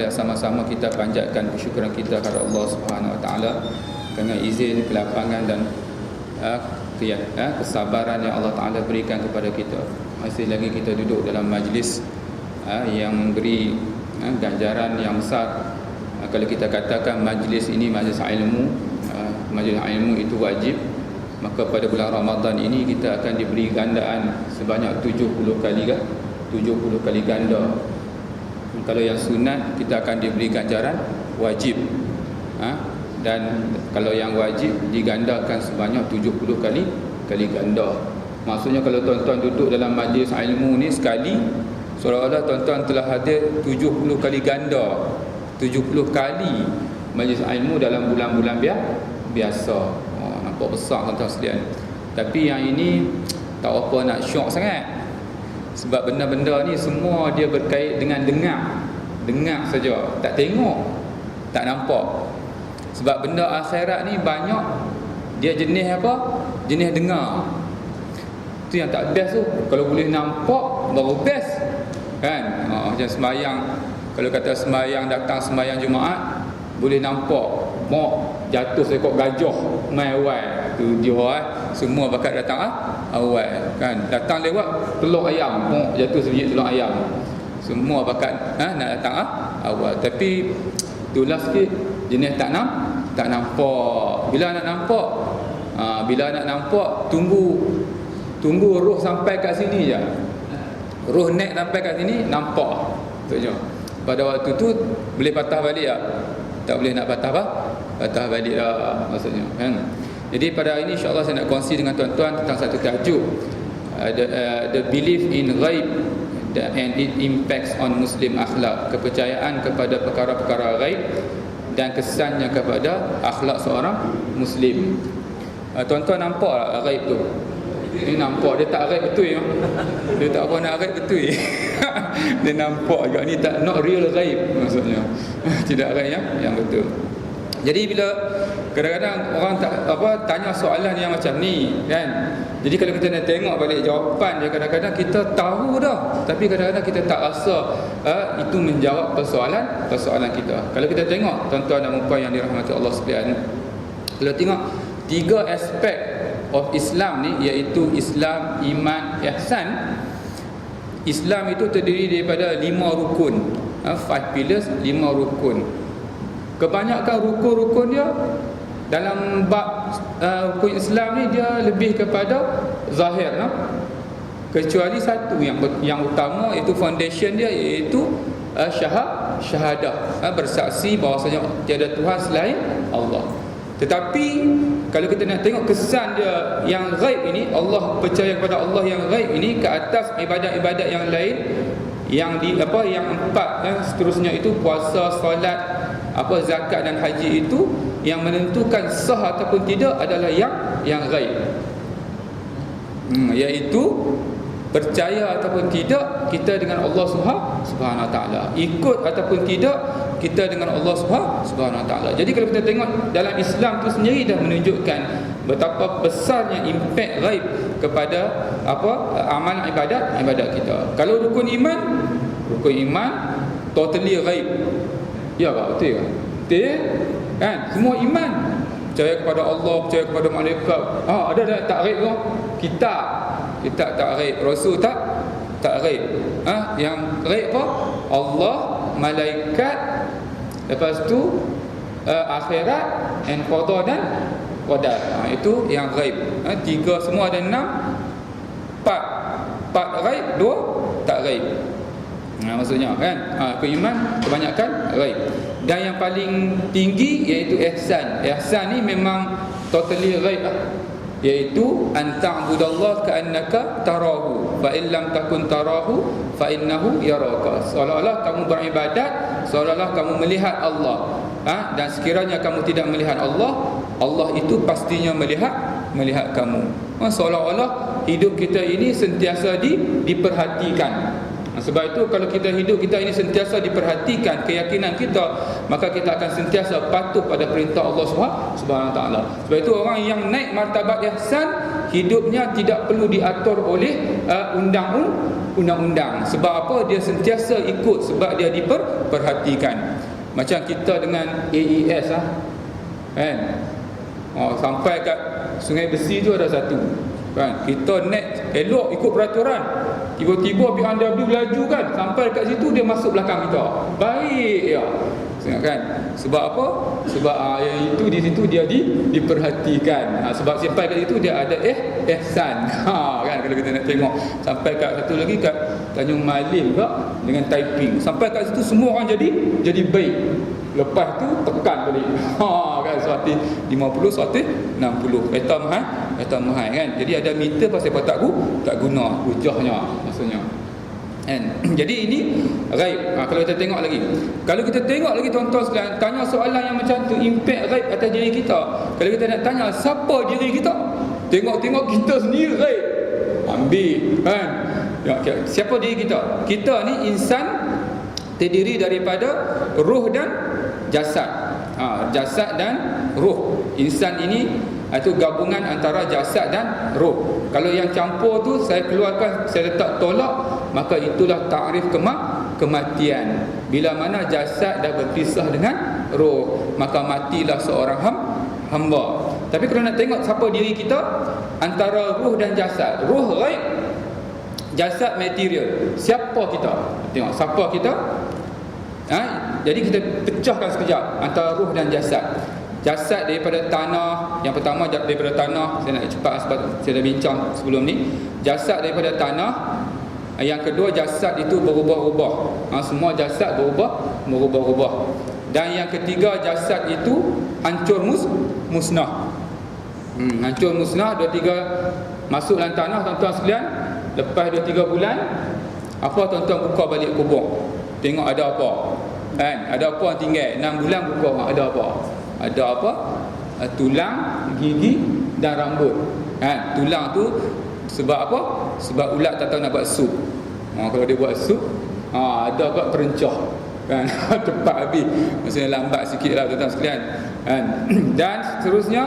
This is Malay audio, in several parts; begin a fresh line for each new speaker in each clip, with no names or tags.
marilah sama-sama kita panjatkan kesyukuran kita kepada Allah Subhanahu Wa Taala dengan izin, kelapangan dan kesabaran yang Allah Taala berikan kepada kita. Masih lagi kita duduk dalam majlis yang memberi ganjaran yang besar. Kalau kita katakan majlis ini majlis ilmu, majlis ilmu itu wajib, maka pada bulan Ramadan ini kita akan diberi gandaan sebanyak 70 kali 70 kali ganda. Kalau yang sunat kita akan diberi ganjaran wajib, dan kalau yang wajib digandakan sebanyak 70 kali ganda. Maksudnya kalau tuan-tuan duduk dalam majlis ilmu ni sekali, seolah-olah tuan-tuan telah hadir 70 kali ganda, 70 kali majlis ilmu dalam bulan-bulan biasa. Nampak besar tuan-tuan sekalian. Tapi yang ini tak apa nak syok sangat. Sebab benda-benda ni semua dia berkait dengan dengar saja, tak tengok, tak nampak. Sebab benda akhirat ni banyak dia jenis apa? Jenis dengar. Tu yang tak best tu. Kalau boleh nampak baru best. Kan? Macam sembahyang, kalau kata sembahyang, datang sembahyang Jumaat boleh nampak mak jatuh seekor gajah mai awal tu dia semua bakat datang awal kan, datang lewat telur ayam, mak jatuh sebiji telur ayam, semua bakat nak datang awal. Tapi itulah sikit jenis tak nampak. Bila nak nampak tunggu roh sampai kat sini je, roh naik sampai kat sini nampak tu je. Pada waktu tu boleh patah balik tak? Tak boleh nak patah balik dah maksudnya kan. Jadi pada hari ini insya-Allah saya nak kongsi dengan tuan-tuan tentang satu tajuk, the belief in ghaib and it impacts on Muslim akhlak, kepercayaan kepada perkara-perkara ghaib dan kesannya kepada akhlak seorang Muslim. Tuan-tuan nampak tak ghaib tu? Dia nampak, dia tak ghaib betul ya. Dia tak apa nak ghaib betul. Dia nampak juga ni tak, not real ghaib maksudnya. Tidak ghaib yang betul. Jadi bila kadang-kadang orang tanya soalan yang macam ni kan. Jadi kalau kita nak tengok balik jawapan dia, kadang-kadang kita tahu dah, tapi kadang-kadang kita tak rasa itu menjawab persoalan kita. Kalau kita tengok tuan-tuan dan puan yang dirahmati Allah sekalian, kalau tengok tiga aspek of Islam ni, iaitu Islam, iman, ihsan. Islam itu terdiri daripada 5 rukun, 5 pillars, 5 rukun. Kebanyakan rukun-rukun dia dalam bab rukun Islam ni dia lebih kepada zahir, kecuali satu yang utama, iaitu foundation dia, iaitu syahadah, bersaksi bahawasanya tiada Tuhan selain Allah. Tetapi kalau kita nak tengok kesan dia yang ghaib ini, Allah percaya kepada Allah yang ghaib ini ke atas ibadat-ibadat yang lain, yang empat seterusnya itu puasa, solat, zakat dan haji, itu yang menentukan sah ataupun tidak adalah yang ghaib. Iaitu percaya ataupun tidak kita dengan Allah Subhanahu Wa Taala, ikut ataupun tidak kita dengan Allah Subhanahu Wa Taala. Jadi kalau kita tengok dalam Islam tu sendiri dah menunjukkan betapa besarnya impak ghaib kepada amalan ibadat kita. Kalau rukun iman totally ghaib. Ya tak? Betul kan? Betul kan? Semua iman, percaya kepada Allah, percaya kepada malaikat. Ada tak ghaib tu? Kitab tak ghaib, Rasul tak ghaib. Yang ghaib apa? Allah, malaikat, lepas tu akhirat, and qada dan qadar. Itu yang ghaib. Tiga semua ada 6. 4 ghaib, 2 tak ghaib. Maksudnya kan, keiman kebanyakan ghaib. Dan yang paling tinggi iaitu ihsan. Ihsan ni memang totally ghaib, iaitu anta'budallah ka'annaka tarahu fa in lam takun tarahu fa innahu yaraka. Seolah-olah kamu beribadat, seolah-olah kamu melihat Allah, dan sekiranya kamu tidak melihat Allah, Allah itu pastinya melihat kamu. Seolah-olah hidup kita ini sentiasa diperhatikan. Sebab itu kalau kita hidup kita ini sentiasa diperhatikan keyakinan kita, maka kita akan sentiasa patuh pada perintah Allah Subhanahu Wa Taala. Sebab itu orang yang naik martabat ihsan, hidupnya tidak perlu diatur oleh undang-undang. Sebab apa? Dia sentiasa ikut, sebab dia diperhatikan. Macam kita dengan AES kan. Sampai kat Sungai Besi tu ada satu kan, kita naik elok ikut peraturan, tiba-tiba BMW laju kan, sampai kat situ dia masuk belakang kita. Baik ya. Kan? Sebab apa? Sebab yang itu di situ dia diperhatikan. Sebab sampai kat situ dia ada ihsan. Kan kalau kita nak tengok sampai kat satu lagi kat Tanjung Malim ke dengan Taiping. Sampai kat situ semua orang jadi baik. Lepas tu tekan balik. Kan 150 160. Kereta mahal kan. Jadi ada meter pasal apa tak guna hujahnya maksudnya. Kan? Jadi ini ghaib. Kalau kita tengok lagi, tuan-tuan sekalian, tanya soalan yang macam tu, impact ghaib atas diri kita. Kalau kita nak tanya siapa diri kita, tengok kita sendiri ghaib, ambil kan. Siapa diri kita? Kita ni insan terdiri daripada ruh dan jasad. Jasad dan ruh. Insan ini itu gabungan antara jasad dan ruh. Kalau yang campur tu saya keluarkan, saya letak tolak, maka itulah takrif kematian. Bila mana jasad dah berpisah dengan ruh, maka matilah seorang hamba. Tapi kalau nak tengok siapa diri kita, antara ruh dan jasad. Ruh ghaib, jasad material. Siapa kita? Tengok siapa kita. Jadi kita pecahkan sekejap antara ruh dan jasad. Jasad daripada tanah. Yang pertama daripada tanah. Saya nak cepat sebab saya dah bincang sebelum ni. Jasad daripada tanah. Yang kedua, jasad itu berubah-ubah. Semua jasad berubah-ubah. Dan yang ketiga, jasad itu hancur musnah. Hancur musnah. 2-3 masuk dalam tanah, tuan-tuan sekalian. Lepas 2-3 bulan, apa tuan-tuan buka balik kubur, tengok ada apa kan? Ada apa yang tinggal. 6 bulan buka, ada apa? Ada apa? Tulang, gigi dan rambut kan? Tulang tu sebab apa? Sebab ulat tak tahu nak buat sup. Kalau dia buat sup, ada apa? Perencah kan? Cepat habis. Maksudnya lambat sikit lah tuan-tuan sekalian kan? Dan seterusnya,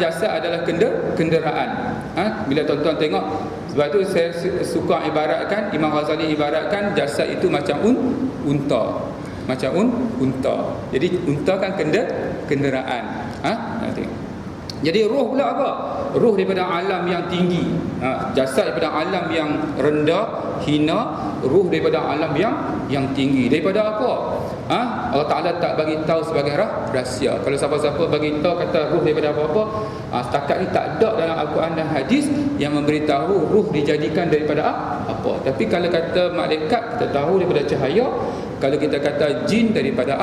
jasad adalah kenderaan. Bila tuan-tuan tengok, sebab tu saya suka ibaratkan, Imam Ghazali ibaratkan jasad itu macam unta. Macam unta. Jadi unta kan kenderaan. Nanti. Jadi roh pula apa? Roh daripada alam yang tinggi. Jasad daripada alam yang rendah, hina. Roh daripada alam yang tinggi. Daripada apa? Allah Ta'ala tak bagi tahu sebagai rahsia. Kalau siapa-siapa bagi tahu kata roh daripada apa-apa, setakat ni tak ada dalam Al-Quran dan hadis yang memberitahu roh dijadikan daripada apa. Tapi kalau kata malaikat, kita tahu daripada cahaya. Kalau kita kata jin, daripada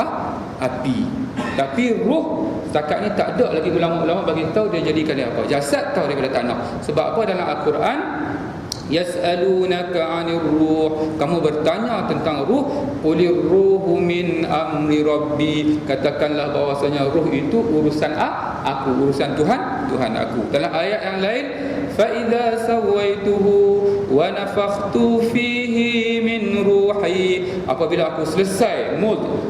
api. Tapi roh setakat ni tak ada lagi ulama-ulama bagi tahu dia jadikan dia apa. Jasad tahu daripada tanah. Sebab apa? Dalam Al-Quran, yas'alunaka 'anir ruh, kamu bertanya tentang ruh, qulir ruhu min amri rabbi, katakanlah bahwasanya ruh itu urusan aku, urusan Tuhan aku. Dalam ayat yang lain, fa idza sawaituhu wa nafakhtu fihi min ruhi, apabila aku selesai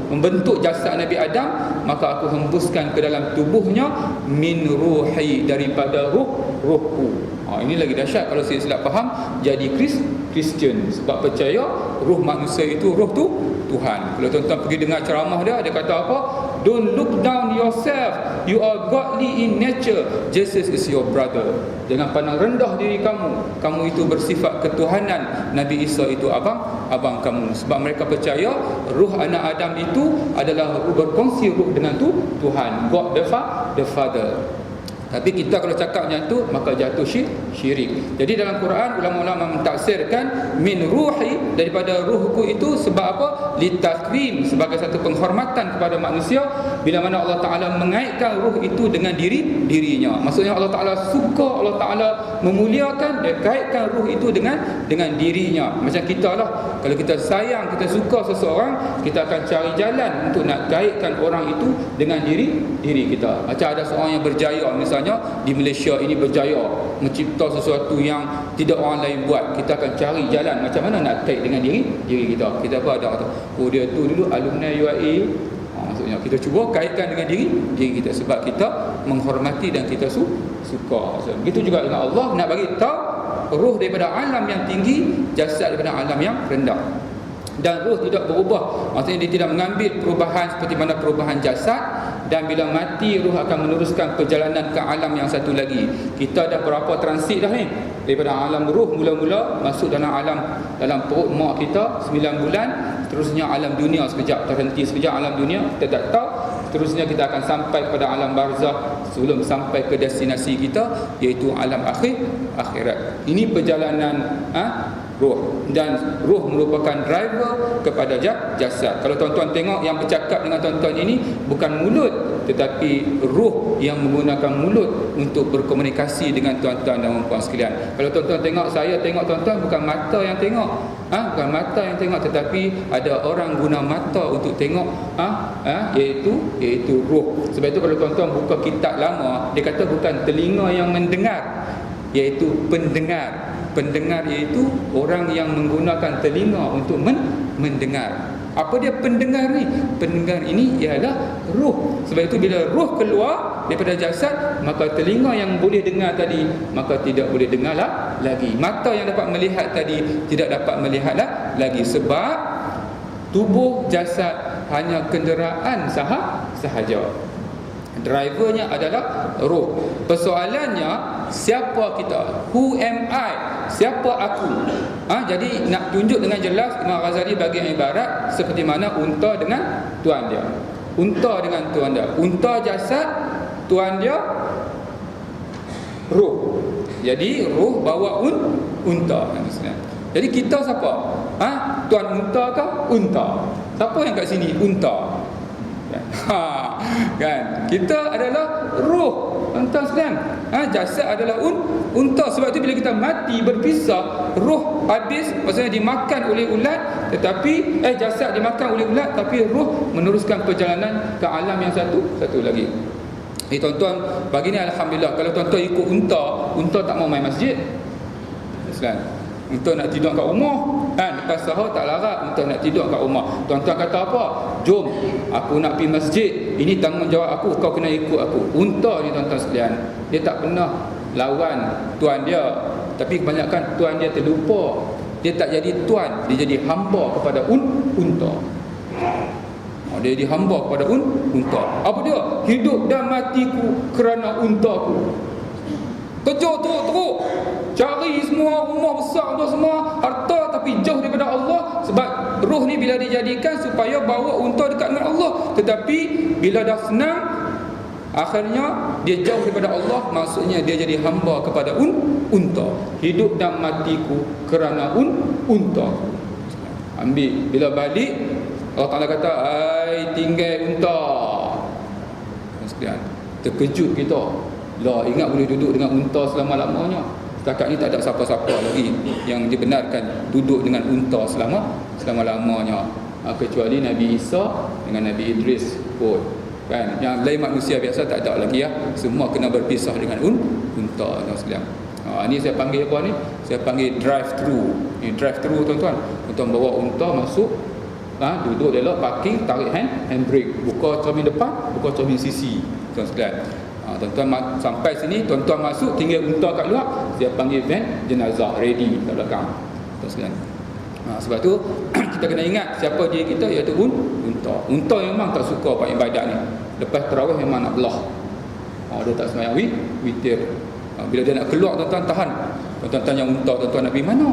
membentuk jasad Nabi Adam, maka aku hembuskan ke dalam tubuhnya min ruhi, daripada ruhku. Ini lagi dahsyat kalau saya silap faham jadi Kristian, sebab percaya ruh manusia itu ruh tu Tuhan. Kalau tuan-tuan pergi dengar ceramah dia kata apa? Don't look down yourself, you are godly in nature, Jesus is your brother. Jangan pandang rendah diri kamu itu bersifat ketuhanan. Nabi Isa itu abang kamu. Sebab mereka percaya ruh anak Adam itu adalah berkongsi ruh dengan Tuhan, God the Father. Tapi kita kalau cakap macam tu, maka jatuh syirik. Jadi dalam Quran, ulama-ulama mentafsirkan min ruhi, daripada ruhku itu, sebab apa? Litakrim, sebagai satu penghormatan kepada manusia. bila mana Allah Ta'ala mengaitkan ruh itu dengan dirinya. Maksudnya Allah Ta'ala suka, Allah Ta'ala memuliakan, dia kaitkan ruh itu dengan dirinya. Macam kita lah, kalau kita sayang, kita suka seseorang, kita akan cari jalan untuk nak kaitkan orang itu dengan diri kita. Macam ada seorang yang berjaya, misalnya di Malaysia ini berjaya mencipta sesuatu yang tidak orang lain buat, kita akan cari jalan macam mana nak kait dengan diri kita. Kita apa ada kata, oh dia tu dulu alumni UAE, maksudnya kita cuba kaitkan dengan diri kita sebab kita menghormati dan kita suka. Begitu juga dengan Allah, nak bagi tahu ruh daripada alam yang tinggi, jasad daripada alam yang rendah. Dan ruh tidak berubah, maksudnya dia tidak mengambil perubahan seperti mana perubahan jasad. Dan bila mati, ruh akan meneruskan perjalanan ke alam yang satu lagi. Kita dah berapa transit dah ni, daripada alam ruh mula-mula masuk dalam perut mak kita 9 bulan, terusnya alam dunia sekejap, terhenti sekejap alam dunia, kita tak tahu. Terusnya kita akan sampai kepada alam barzakh sebelum sampai ke destinasi kita, iaitu alam akhirat. Ini perjalanan ruh, dan ruh merupakan driver kepada jasad. Kalau tuan-tuan tengok yang bercakap dengan tuan-tuan ini bukan mulut, tetapi ruh yang menggunakan mulut untuk berkomunikasi dengan tuan-tuan dan puan sekalian. Kalau tuan-tuan tengok, saya tengok tuan-tuan, bukan mata yang tengok, bukan mata yang tengok, tetapi ada orang guna mata untuk tengok, iaitu ruh. Sebab itu kalau tuan-tuan buka kitab lama, dia kata bukan telinga yang mendengar, iaitu pendengar. Pendengar iaitu orang yang menggunakan telinga untuk mendengar. Apa dia pendengar ni? Pendengar ini ialah ruh. Sebab itu bila ruh keluar daripada jasad, maka telinga yang boleh dengar tadi, maka tidak boleh dengar lagi. Mata yang dapat melihat tadi tidak dapat melihat lagi. Sebab tubuh jasad hanya kenderaan sahaja. Drivernya adalah ruh. Persoalannya, siapa kita? Who am I? Siapa aku? Jadi nak tunjuk dengan jelas, Imam Ghazali bagi ibarat seperti mana unta dengan tuan dia. Unta dengan tuan dia. Unta jasad, tuan dia ruh. Jadi ruh bawa unta. Jadi kita siapa? Tuan unta ke unta? Siapa yang kat sini? Unta. Kan? Kita adalah ruh, tuan-tuan sekalian. Jasad adalah unta. Sebab itu bila kita mati, berpisah, ruh habis, maksudnya dimakan oleh ulat, tetapi jasad dimakan oleh ulat, tapi ruh meneruskan perjalanan ke alam yang satu lagi. Tuan-tuan, pagi ni alhamdulillah, kalau tuan-tuan ikut unta tak mau main masjid. Sekalian, unta nak tidur kat rumah, lepas sahur tak larat, unta nak tidur kat rumah. Tuan-tuan kata apa? Jom, aku nak pergi masjid, ini tanggungjawab aku, kau kena ikut aku. Unta ni tuan-tuan sekalian, dia tak pernah lawan tuan dia, tapi kebanyakan tuan dia terlupa. Dia tak jadi tuan, dia jadi hamba kepada unta. Dia jadi hamba kepada unta. Apa dia? Hidup dan matiku kerana untaku. Kerja teruk-teruk, cari semua rumah besar tu semua, harta, tapi jauh daripada Allah. Sebab ruh ni bila dijadikan supaya bawa unta dekat dengan Allah, tetapi bila dah senang, akhirnya dia jauh daripada Allah. Maksudnya dia jadi hamba kepada unta. Hidup dan matiku kerana unta. Ambil, bila balik Allah Ta'ala kata, ai tinggal unta. Sekalian, terkejut kita. Lah, ingat boleh duduk dengan unta selama-lamanya. Setakat ni tak ada siapa-siapa lagi yang dibenarkan duduk dengan unta selama-lamanya, kecuali Nabi Isa dengan Nabi Idris pun, kan. Yang lain manusia biasa tak ada lagi semua kena berpisah dengan unta. Ini saya panggil apa ni? Saya panggil drive-thru. Ini drive-thru tuan-tuan. Tuan bawa unta masuk, duduk elok, parking, tarik handbrake, buka cermin depan, buka cermin sisi. Tuan-tuan, tuan-tuan sampai sini, tuan-tuan masuk, tinggal unta kat luar, saya panggil van jenazah ready kat belakang. Tuan-tuan, sebab tu kita kena ingat siapa diri kita, iaitu unta. Unta memang tak suka buat ibadat ni. Lepas tarawih memang nak belah. Dia tak sembahyang witir. Bila dia nak keluar, tuan-tuan tahan. Tuan-tuan tanya unta, tuan-tuan nak pergi mana?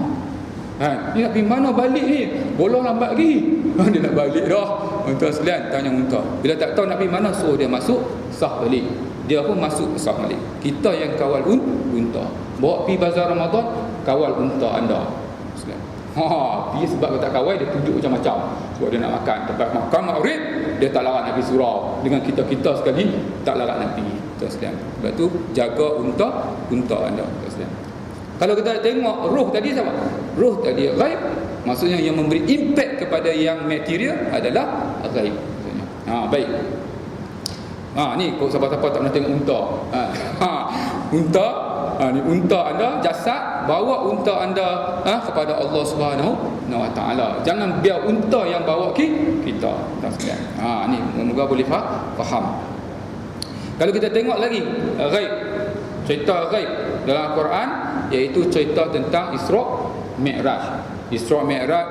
Ni nak pergi mana balik ni? Bola lambat lagi. Dia nak balik dah. Tuan-tuan sekalian, tanya unta. Bila tak tahu nak pergi mana, suruh dia masuk, sah balik. Dia pun masuk, sah balik. Kita yang kawal unta. Bawa pergi bazar Ramadan, kawal unta anda. Pergi sebab kalau tak kawal, dia tunjuk macam-macam. Sebab dia nak makan tempat makan maghrib, dia tak larat Nabi surau. Dengan kita-kita sekali tak larat Nabi. Tuan-tuan. Sebab tu jaga unta anda, tuan-tuan. Kalau kita tengok roh tadi siapa? Roh tadi ghaib. Maksudnya yang memberi impact kepada yang material adalah ghaib. Baik. Ni kau siapa-siapa tak pernah tengok unta. Unta, ni unta anda, jasad, bawa unta anda kepada Allah Subhanahu wa taala. Jangan biar unta yang bawa kita. Ni moga boleh faham. Kalau kita tengok lagi ghaib, cerita ghaib dalam Al-Quran, iaitu cerita tentang Isra' Mi'raj. Isra' Mi'raj,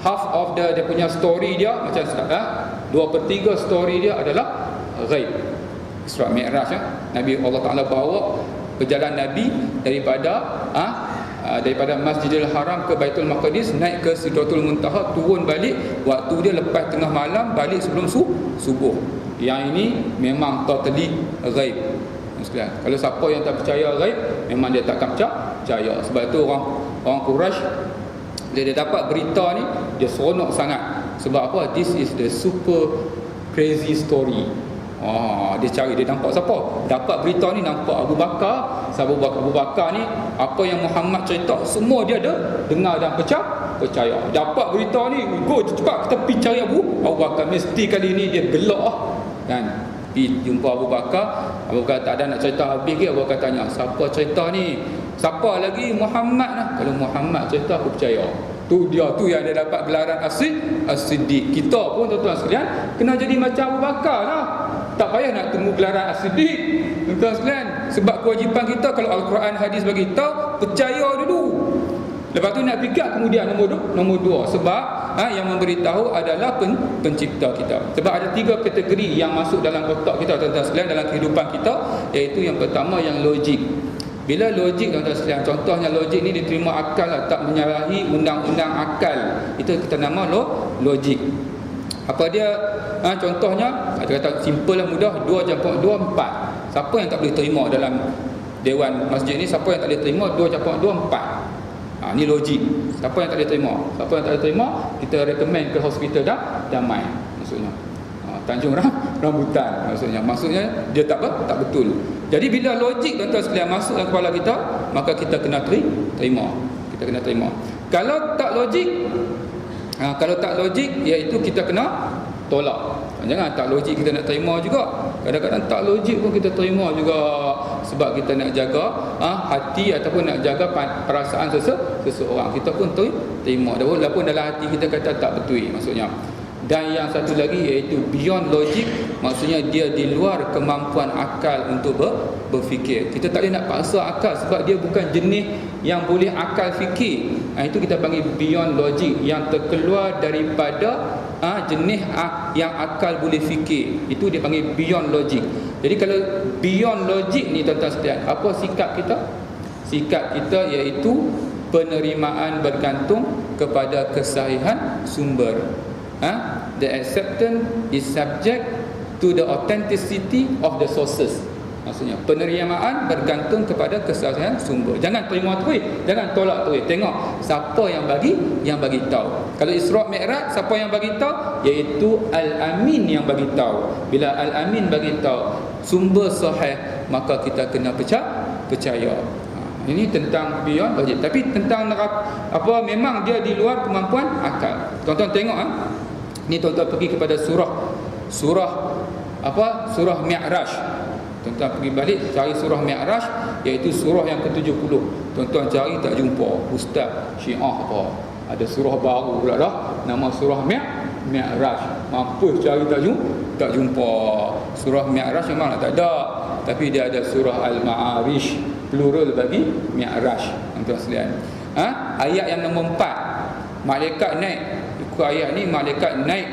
half of dia punya story dia macam 2/3 story dia adalah ghaib. Isra' Mi'raj, Nabi Allah Ta'ala bawa perjalanan Nabi daripada Masjidil Haram ke Baitul Maqdis, naik ke Sidratul Muntaha, turun balik waktu dia lepas tengah malam, balik sebelum subuh. Yang ini memang totally ghaib. Kalau siapa yang tak percaya ghaib, memang dia takkan percaya. Sebab itu orang Quraisy, dia dapat berita ni, dia seronok sangat. Sebab apa? This is the super crazy story. Dia cari, dia nampak siapa? Dapat berita ni, nampak Abu Bakar. Sahabat Abu Bakar ni, apa yang Muhammad cerita, semua dia ada dengar dan percaya. Dapat berita ni, go cepat kita pergi cari Abu Bakar. Mesti kali ni dia gelak kan. Pergi jumpa Abu Bakar. Abu Bakar tak ada nak cerita habis ke. Abu Bakar tanya, siapa cerita ni? Siapa lagi? Muhammad lah. Kalau Muhammad cerita, aku percaya. Tu dia yang dia dapat gelaran As-Siddiq. Kita pun tuan-tuan sekalian kena jadi macam Abu Bakar lah. Tak payah nak tunggu gelaran As-Siddiq, tuan-tuan sekalian. Sebab kewajipan kita, kalau Al-Quran hadis bagi tahu, percaya dulu. Lepas tu nak fikir kemudian nombor dua. Sebab yang memberitahu adalah pencipta kita. Sebab ada 3 kategori yang masuk dalam otak kita, tuan-tuan sekalian, dalam kehidupan kita. Iaitu yang pertama, yang logik. Bila logik, tuan-tuan sekalian, contohnya logik ni diterima akal lah, tak menyalahi undang-undang akal. Itu kita nama logik. Apa dia? Contohnya, kita kata simple lah, mudah, 2+2 4. Siapa yang tak boleh terima dalam Dewan Masjid ni? Siapa yang tak boleh terima 2+2 4? Ni logik. Siapa yang tak boleh terima? Siapa yang tak boleh terima, kita recommend ke hospital Damai maksudnya. Tanjung Rambutan maksudnya dia tak betul. Jadi bila logik, tuan-tuan sekalian, masuk dalam kepala kita, maka kita kena terima. Kita kena terima. Kalau tak logik, iaitu kita kena tolak. Jangan tak logik kita nak terima juga. Kadang-kadang tak logik pun kita terima juga. Sebab kita nak jaga hati ataupun nak jaga perasaan seseorang. Kita pun terima. Walaupun dalam hati kita kata tak betul maksudnya. Dan yang satu lagi, iaitu beyond logic, maksudnya dia di luar kemampuan akal untuk berfikir. Kita tak boleh nak paksa akal, sebab dia bukan jenis yang boleh akal fikir. Itu kita panggil beyond logic, yang terkeluar daripada jenis yang akal boleh fikir. Itu dia panggil beyond logic. Jadi kalau beyond logic ni, tuan-tuan sekalian, apa sikap kita? Sikap kita iaitu penerimaan bergantung kepada kesahihan sumber. The acceptance is subject to the authenticity of the sources. Maksudnya penerimaan bergantung kepada kesahihan sumber. Jangan terima terus, jangan tolak terus. Tengok siapa yang bagi tahu. Kalau Isra' Mi'raj, siapa yang bagi tahu? Iaitu Al-Amin yang bagi tahu. Bila Al-Amin bagi tahu sumber sahih, maka kita kena percaya. Ini tentang beyond logic. Tapi tentang memang dia di luar kemampuan akal. Tuan-tuan tengok ni, tuan-tuan pergi kepada surah Mi'raj. Tuan-tuan pergi balik cari surah Mi'raj, iaitu surah yang ke-70. Tuan-tuan cari tak jumpa. Ustaz Syiah apa? Ada surah baru pula dah, nama surah Mi'raj. Mampus cari tak jumpa. Surah Mi'raj memang tak ada, tapi dia ada surah Al-Ma'arij, plural bagi Mi'raj, tuan-tuan sekalian. Ayat yang nombor 4, malaikat naik. Ikut ayat ni, malaikat naik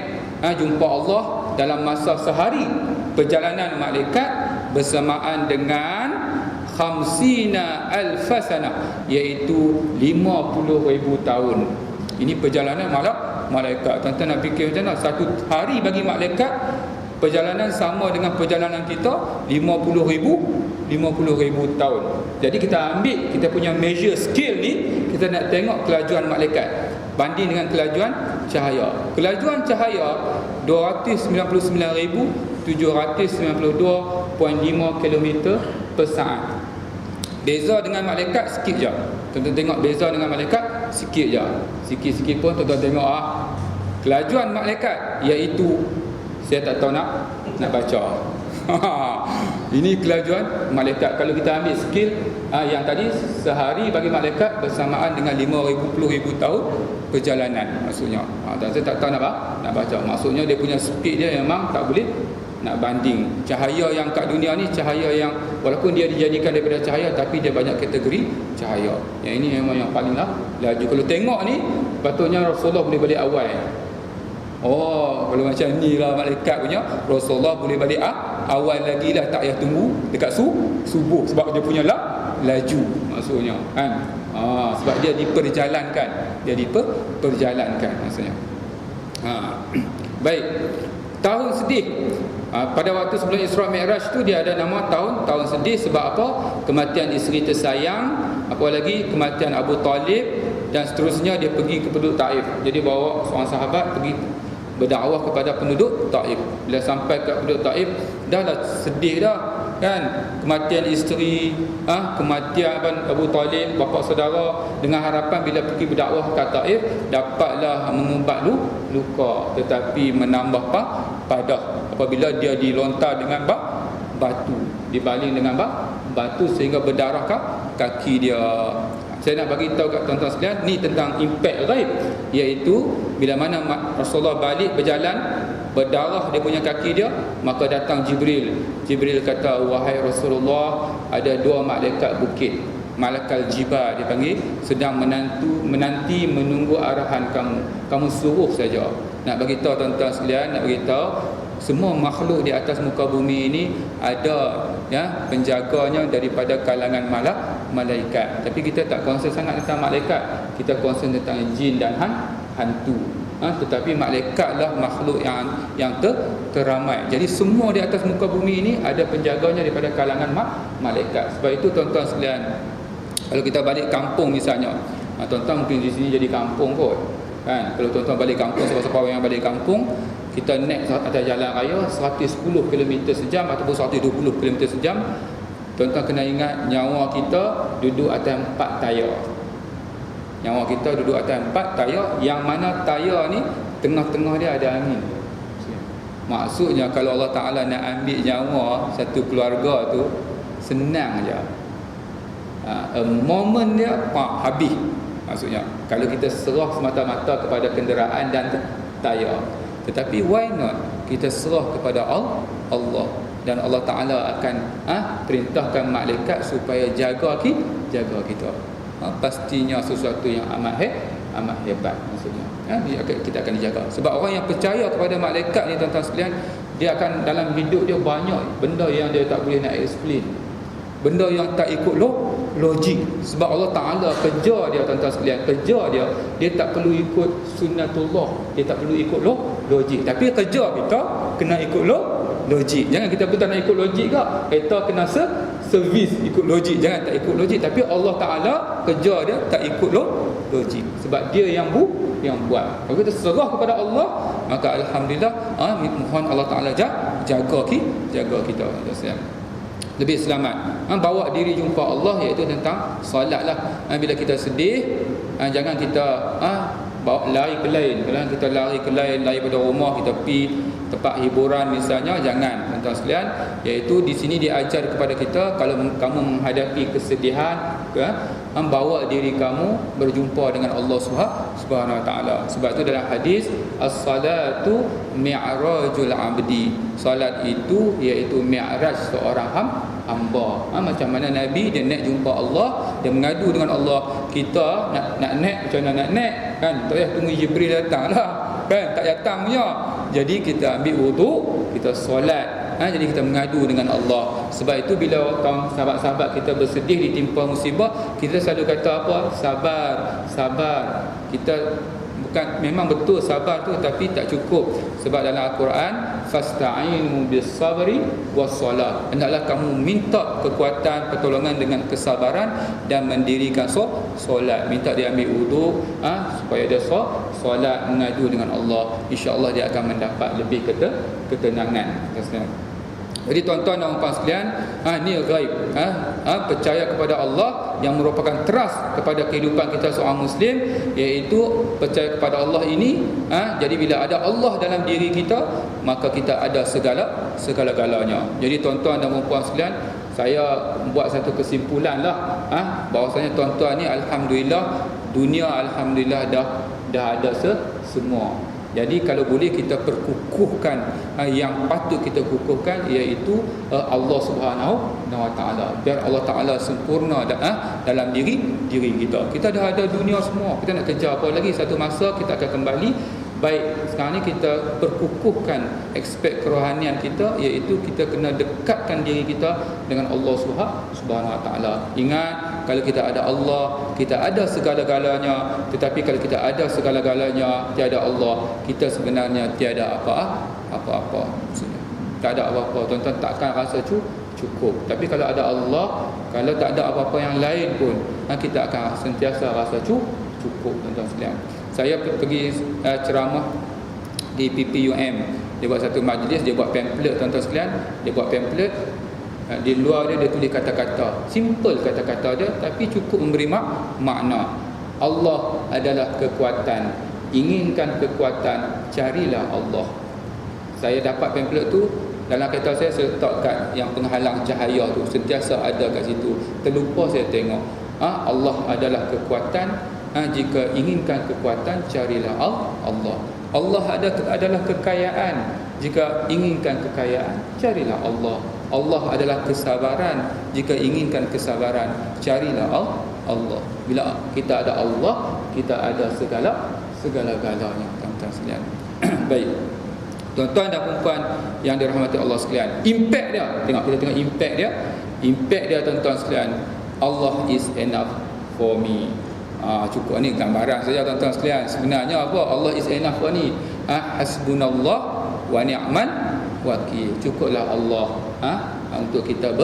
jumpa Allah dalam masa sehari. Perjalanan malaikat bersamaan dengan 50,000 sana, iaitu 50,000 tahun. Ini perjalanan malaikat. Tuan-tuan nak fikir macam mana? Satu hari bagi malaikat, perjalanan sama dengan perjalanan kita 50,000 tahun. Jadi kita ambil kita punya measure scale ni, kita nak tengok kelajuan malaikat. banding dengan kelajuan cahaya. Kelajuan cahaya 299,792.5 km per saat. Beza dengan malaikat sikit je. Tuan-tuan tengok beza dengan malaikat sikit je. Sikit-sikit pun tuan-tuan tengok kelajuan malaikat, iaitu saya tak tahu nak baca. Ini kelajuan malaikat. Kalau kita ambil skill yang tadi, sehari bagi malaikat bersamaan dengan 10,000 tahun perjalanan maksudnya. Dan saya tak tahu nak baca. Maksudnya dia punya speed dia memang tak boleh nak banding. Cahaya yang kat dunia ni, cahaya yang walaupun dia dijadikan daripada cahaya, tapi dia banyak kategori cahaya. Yang ini memang yang paling laju. Kalau tengok ni, patutnya Rasulullah boleh balik awal. Kalau macam ni lah malaikat punya, Rasulullah boleh balik awal lagi lah, tak payah tunggu dekat subuh, sebab dia punya laju maksudnya kan. Sebab dia diperjalankan maksudnya. Baik, tahun sedih. Pada waktu sebelum Isra Mi'raj tu dia ada nama tahun sedih. Sebab apa? Kematian isteri tersayang, apa lagi kematian Abu Talib, dan seterusnya dia pergi ke penduduk Taif. Jadi bawa seorang sahabat pergi berdakwah kepada penduduk Taif. Bila sampai ke penduduk Taif, dah sedih dah kan, kematian isteri, kematian Abu Talib, bapa saudara, dengan harapan bila pergi berdakwah ke Taif dapatlah mengubat luka, tetapi menambah padah apabila dia dilontar dengan batu, dibaling dengan batu sehingga berdarah kaki dia. Saya nak bagi tahu kat tuan-tuan sekalian, ni tentang impak ghaib, iaitu bila mana Rasulullah balik berjalan, berdarah dia punya kaki dia, maka datang Jibril. Jibril kata, wahai Rasulullah, ada 2 malaikat bukit, Malakal Jibal dia panggil, sedang menanti menunggu arahan kamu suruh saja. Nak bagi tahu tuan-tuan sekalian, nak bagi tahu semua makhluk di atas muka bumi ini ada penjaganya daripada kalangan malaikat. Tapi kita tak concern sangat tentang malaikat, kita concern tentang jin dan hantu. Tetapi malaikatlah makhluk yang teramai. Jadi semua di atas muka bumi ini ada penjaganya daripada kalangan malaikat. Sebab itu tuan-tuan sekalian, kalau kita balik kampung misalnya, tuan-tuan mungkin di sini jadi kampung kot kan. Kalau tuan-tuan balik kampung, siapa-siapa yang balik kampung, kita naik atas jalan raya 110 km sejam ataupun 120 km sejam, tuan-tuan kena ingat nyawa kita duduk atas 4 tayar. Nyawa kita duduk atas 4 tayar, yang mana tayar ni tengah-tengah dia ada angin. Maksudnya kalau Allah Ta'ala nak ambil nyawa satu keluarga tu, senang je. Moment dia habis. Maksudnya kalau kita serah semata-mata kepada kenderaan dan tayar. Tetapi why not kita serah kepada Allah, dan Allah Ta'ala akan perintahkan malaikat supaya jaga kita. Pastinya sesuatu yang amat hebat maksudnya. Kita akan dijaga. Sebab orang yang percaya kepada malaikat ni tuan-tuan sekalian, dia akan dalam hidup dia banyak benda yang dia tak boleh nak explain, benda yang tak ikut logik. Sebab Allah Ta'ala kerja dia tuan-tuan sekalian, dia tak perlu ikut sunnatullah, dia tak perlu ikut logik. Tapi kerja kita kena ikut logik. Jangan kita pun tak nak ikut logik ke, kita kena servis ikut logik. Jangan tak ikut logik. Tapi Allah Ta'ala kerja dia tak ikut logik, sebab dia yang buat. Kalau kita serah kepada Allah, maka alhamdulillah, mohon Allah Ta'ala jaga kita lebih selamat. Bawa diri jumpa Allah, iaitu tentang solat lah. Bila kita sedih, jangan kita lari ke lain. Kalau kita lari ke lain, lari pada rumah, kita pergi tempat hiburan misalnya, jangan tuan-tuan sekalian. Iaitu di sini diajar kepada kita, kalau kamu menghadapi kesedihan, bawa diri kamu berjumpa dengan Allah Subhanahu Wa Taala. Sebab itu dalam hadis, as-salatu mi'rajul 'abdi. Salat itu iaitu mi'raj seorang hamba. Macam mana Nabi dia naik jumpa Allah, dia mengadu dengan Allah. Kita nak naik, macam mana nak naik kan? Tak payah tunggu Jibril datang lah kan, tak datang punya. Jadi kita ambil wuduk, kita solat. Jadi kita mengadu dengan Allah. Sebab itu bila kaum sahabat-sahabat kita bersedih ditimpa musibah, kita selalu kata apa? Sabar. Kita bukan, memang betul sabar tu, tapi tak cukup. Sebab dalam Al-Quran, fasta'inu bis-sabri was-salah, hendaklah kamu minta kekuatan pertolongan dengan kesabaran dan mendirikan solat. Minta dia ambil wuduk, supaya dia solat mengadu dengan Allah. InsyaAllah dia akan mendapat lebih ketenangan. Jadi tuan-tuan dan puan sekalian, ni ghaib. Percaya kepada Allah yang merupakan trust kepada kehidupan kita seorang Muslim, iaitu percaya kepada Allah ini. Jadi bila ada Allah dalam diri kita, maka kita ada segala-galanya. Jadi tuan-tuan dan puan sekalian, saya buat satu kesimpulan lah, bahawasanya tuan-tuan ni alhamdulillah, dunia alhamdulillah dah ada semua. Jadi kalau boleh kita perkukuhkan yang patut kita kukuhkan, iaitu Allah Subhanahu wa Ta'ala. Biar Allah Ta'ala sempurna dalam diri kita. Kita dah ada dunia semua, kita nak kejar apa lagi? Satu masa kita akan kembali. Baik, sekarang ni kita perkukuhkan aspek kerohanian kita, iaitu kita kena dekatkan diri kita dengan Allah Subhanahu wa Ta'ala. Ingat, kalau kita ada Allah, kita ada segala-galanya. Tetapi kalau kita ada segala-galanya, tiada Allah, kita sebenarnya tiada apa-apa. Tak ada apa-apa. Tuan-tuan takkan rasa cukup. Tapi kalau ada Allah, kalau tak ada apa-apa yang lain pun, kita akan sentiasa rasa cukup, tuan-tuan sekalian. Saya pergi ceramah di PPUM. Dia buat satu majlis, dia buat pamphlet, tuan-tuan sekalian. Dia buat pamphlet. Di luar dia tulis kata-kata, simple kata-kata dia, tapi cukup memberi makna. Allah adalah kekuatan. Inginkan kekuatan, carilah Allah. Saya dapat pamphlet tu, dalam kereta saya letak kat yang penghalang cahaya tu, sentiasa ada kat situ. Terlupa saya tengok. Allah adalah kekuatan. Jika inginkan kekuatan, carilah Allah. Allah adalah kekayaan. Jika inginkan kekayaan, carilah Allah. Allah adalah kesabaran. Jika inginkan kesabaran, carilah Allah. Bila kita ada Allah, kita ada segala-galanya, tuan-tuan sekalian. Baik. Tuan-tuan dan puan yang dirahmati Allah sekalian, impact dia, kita tengok impact dia, tuan-tuan sekalian. Allah is enough for me. Cukup ni gambaran saja, tuan-tuan sekalian. Sebenarnya apa? Allah is enough for ni. Hasbunallah wa ni'mal wakil. Cukuplah Allah untuk kita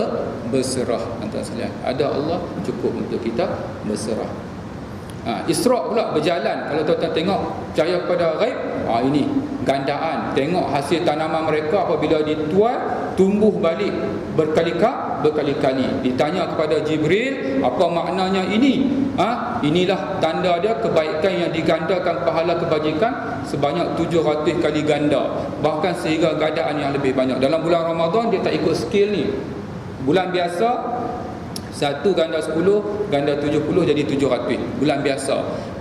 berserah, tuan-tuan sekalian. Ada Allah, cukup untuk kita berserah. Isra' pula berjalan. Kalau tuan-tuan tengok, percaya kepada ghaib, ini gandaan. Tengok hasil tanaman mereka apabila dituai, tumbuh balik berkali-kali. Ditanya kepada Jibril, apa maknanya ini? Inilah tanda dia, kebaikan yang digandakan pahala kebajikan sebanyak 700 kali ganda, bahkan sehingga gandaan yang lebih banyak. Dalam bulan Ramadan dia tak ikut skill ni. Bulan biasa 1 ganda 10, ganda 70 jadi 700. Bulan biasa.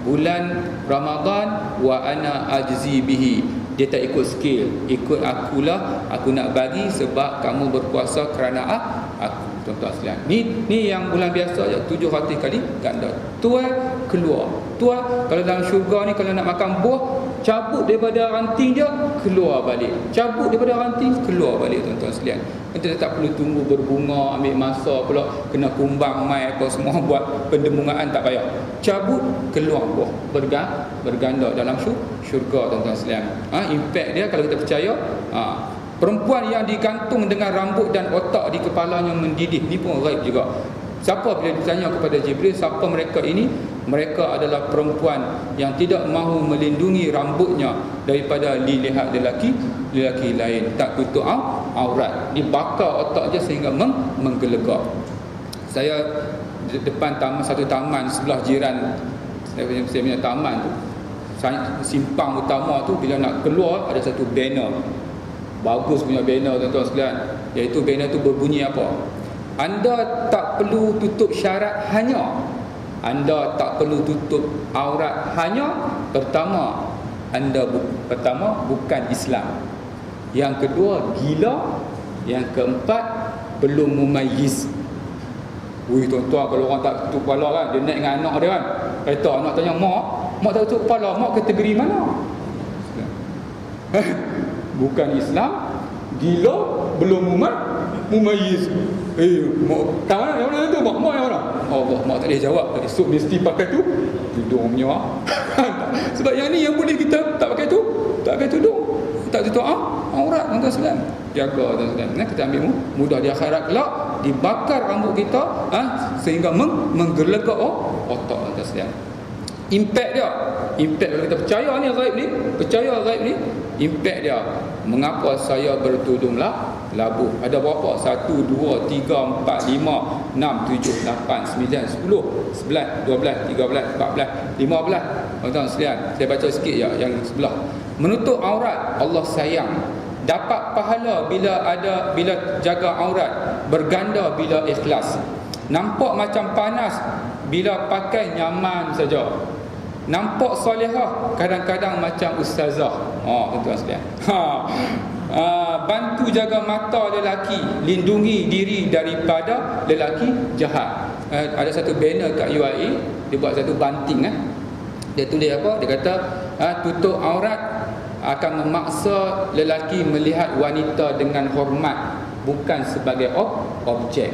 Bulan Ramadan, wa ana ajzi bihi, dia tak ikut skill, ikut akulah, aku nak bagi sebab kamu berpuasa kerana aku. Tuan-tuan sekalian, ni yang bulan biasa je, 700 kali ganda. Tuai keluar. Kalau dalam syurga ni, kalau nak makan buah, cabut daripada ranting dia, keluar balik. Cabut daripada ranting, keluar balik, tuan-tuan sekalian. Kita tak perlu tunggu berbunga, ambil masa pula kena kumbang mai apa semua, buat pendemungaan, tak payah. Cabut, keluar buah, berganda dalam syurga, tuan-tuan sekalian. Impact dia kalau kita percaya. Perempuan yang digantung dengan rambut dan otak di kepalanya mendidih, ni pun ghaib juga. Siapa bila ditanya kepada Jibril, siapa mereka ini? Mereka adalah perempuan yang tidak mahu melindungi rambutnya daripada dilihat lelaki lain. Tak tutup aurat, dibakar otak dia sehingga menggelegak. Saya di depan satu taman sebelah jiran saya punya taman tu, simpang utama tu, bila nak keluar ada satu banner, bagus punya banner, tuan-tuan sekalian, iaitu banner tu berbunyi apa? Anda tak perlu tutup syarat hanya, anda tak perlu tutup aurat hanya, pertama bukan Islam, yang kedua gila, yang keempat belum mumayyiz. Tuan-tuan, kalau orang tak tutup kepala kan, dia naik dengan anak dia kan, kata anak tanya, mak tak tutup kepala, mak kategori mana? Bukan Islam, gila, belum mumayyiz. Mak tangan yang mana tu? Mak yang mana? Allah, mak tak boleh jawab. Esok mesti pakai tu, hidungnya. Sebab yang ni yang boleh kita tak pakai tudung, tak tutup aurat, tuan-tuan sekalian. Jaga, tuan-tuan sekalian. Kita ambil mudah di akhirat kelak, dibakar rambut kita sehingga menggelegak otak, tuan-tuan sekalian. Impact kalau kita percaya ni ghaib ni, impact dia. Mengapa saya bertudunglah labuh? Ada berapa? 1, 2, 3, 4, 5, 6, 7, 8, 9, 10, 11, 12, 13, 14, 15. Tuan-tuan sekalian, saya baca sikit je yang sebelah. Menutup aurat Allah sayang. Dapat pahala bila jaga aurat, berganda bila ikhlas. Nampak macam panas bila pakai nyaman saja. Nampak solehah kadang-kadang macam ustazah. Tuan-tuan sekalian. Bantu jaga mata lelaki, lindungi diri daripada lelaki jahat. Ada satu banner kat UIA, dia buat satu banting Dia tulis apa? Dia kata tutup aurat akan memaksa lelaki melihat wanita dengan hormat, bukan sebagai objek.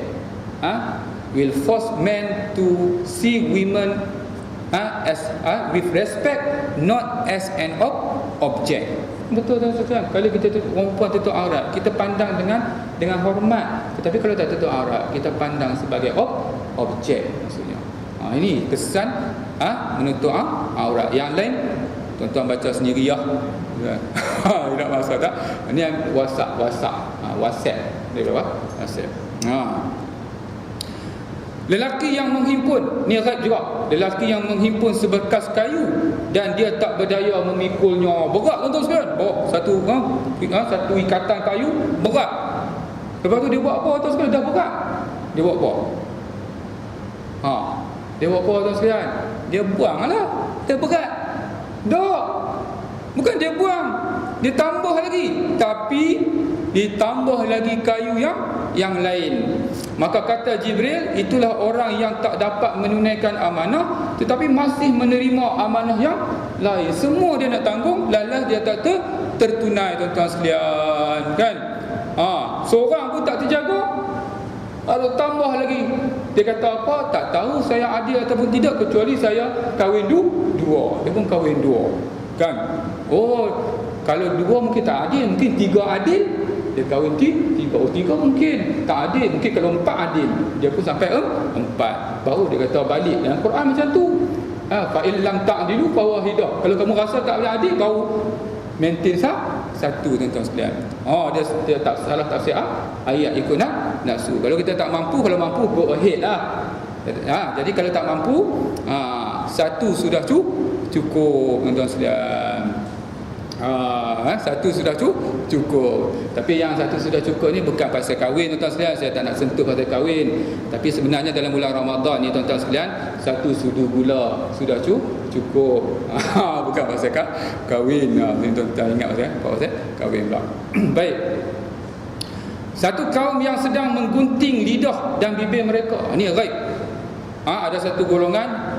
Will force men to see women as with respect, not as an object. Betul tuan-tuan. Kalau kita perempuan tutup aurat, kita pandang dengan hormat. Tetapi kalau tak tutup aurat, kita pandang sebagai objek maksudnya. Ini kesan menutup aurat. Yang lain tuan-tuan baca sendiri ya. Tidak masalah tak? Ini yang WhatsApp. Dia kata WhatsApp. Lelaki yang menghimpun, ni ghaib juga. Lelaki yang menghimpun seberkas kayu dan dia tak berdaya memikulnya. Berat tuan-tuan sekalian. Bawa satu ikatan kayu berat. Lepas tu dia buat apa tuan sekalian? Dah berat. Dia buat apa? Dia buat apa tuan sekalian? Dia buang lah. Dia berat. Tak. Bukan dia buang. Dia tambah lagi. Tapi ditambah lagi kayu yang lain. Maka kata Jibril, itulah orang yang tak dapat menunaikan amanah tetapi masih menerima amanah yang lain. Semua dia nak tanggung, lalas dia tak tertunai tuan-tuan sekalian, kan? Seorang pun tak terjaga, lalu tambah lagi. Dia kata apa? Tak tahu saya adil ataupun tidak, kecuali saya kahwin dua. Dia pun kahwin dua, kan? Kalau dua mungkin tak adil, mungkin tiga adil. Dia kahwin tiga mungkin tak adil, mungkin kalau 4 adil. Dia pun sampai 4. Baru dia kata balik. Dalam Quran macam tu. Fa in lam ta'dilu fa wahidah. Kalau kamu rasa tak boleh adil, baru maintain satu tuan-tuan sekalian. Dia tak salah tafsir ayat ikut nafsu. Kalau kita tak mampu, kalau mampu go ahead lah. Jadi kalau tak mampu, satu sudah cukup tuan-tuan sekalian. Satu sudah cukup. Tapi yang satu sudah cukup ni bukan pasal kahwin tuan-tuan sekalian. Saya tak nak sentuh pasal kahwin. Tapi sebenarnya dalam bulan Ramadan ni tuan-tuan sekalian, satu sudu gula sudah cukup. Bukan pasal kahwin. Tuan-tuan ingat pasal kahwin pula. Baik. Satu kaum yang sedang menggunting lidah dan bibir mereka. Ini ghaib. Ada satu golongan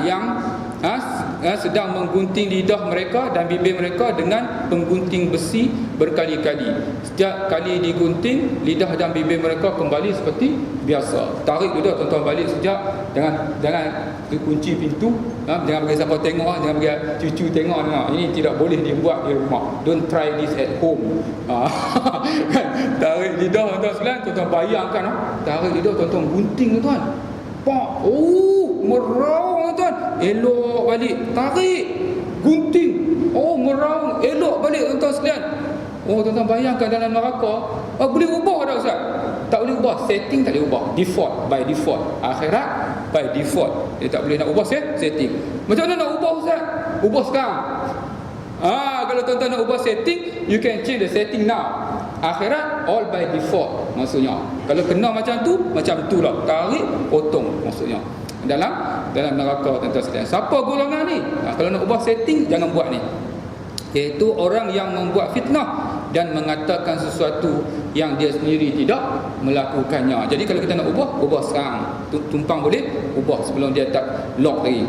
yang sedang menggunting lidah mereka dan bibir mereka dengan penggunting besi berkali-kali. Setiap kali digunting, lidah dan bibir mereka kembali seperti biasa. Tarik lidah tuan-tuan balik sekejap. Jangan kunci pintu. Jangan bagi siapa tengok, jangan bagi cucu tengok. Ini tidak boleh dibuat di rumah. Don't try this at home. Tarik lidah tuan-tuan sekalian, tuan-tuan bayangkan. Tarik lidah tuan-tuan gunting tuan. Meraung tuan, elok balik, tarik, gunting, meraung, elok balik tuan-tuan sekalian. Tuan-tuan bayangkan dalam neraka, boleh ubah tak Ustaz? Tak boleh ubah, setting tak boleh ubah, default, by default. Akhirat by default, dia tak boleh nak ubah setting. Macam mana nak ubah Ustaz? Ubah sekarang. Kalau tuan-tuan nak ubah setting, you can change the setting now. Akhirat all by default maksudnya. Kalau kena macam tu lah, tarik, potong maksudnya. Dalam neraka tuan-tuan sekalian. Siapa golongan ni? Kalau nak ubah setting, jangan buat ni. Iaitu orang yang membuat fitnah dan mengatakan sesuatu yang dia sendiri tidak melakukannya. Jadi kalau kita nak ubah sekarang. Tumpang boleh ubah sebelum dia tak lock lagi.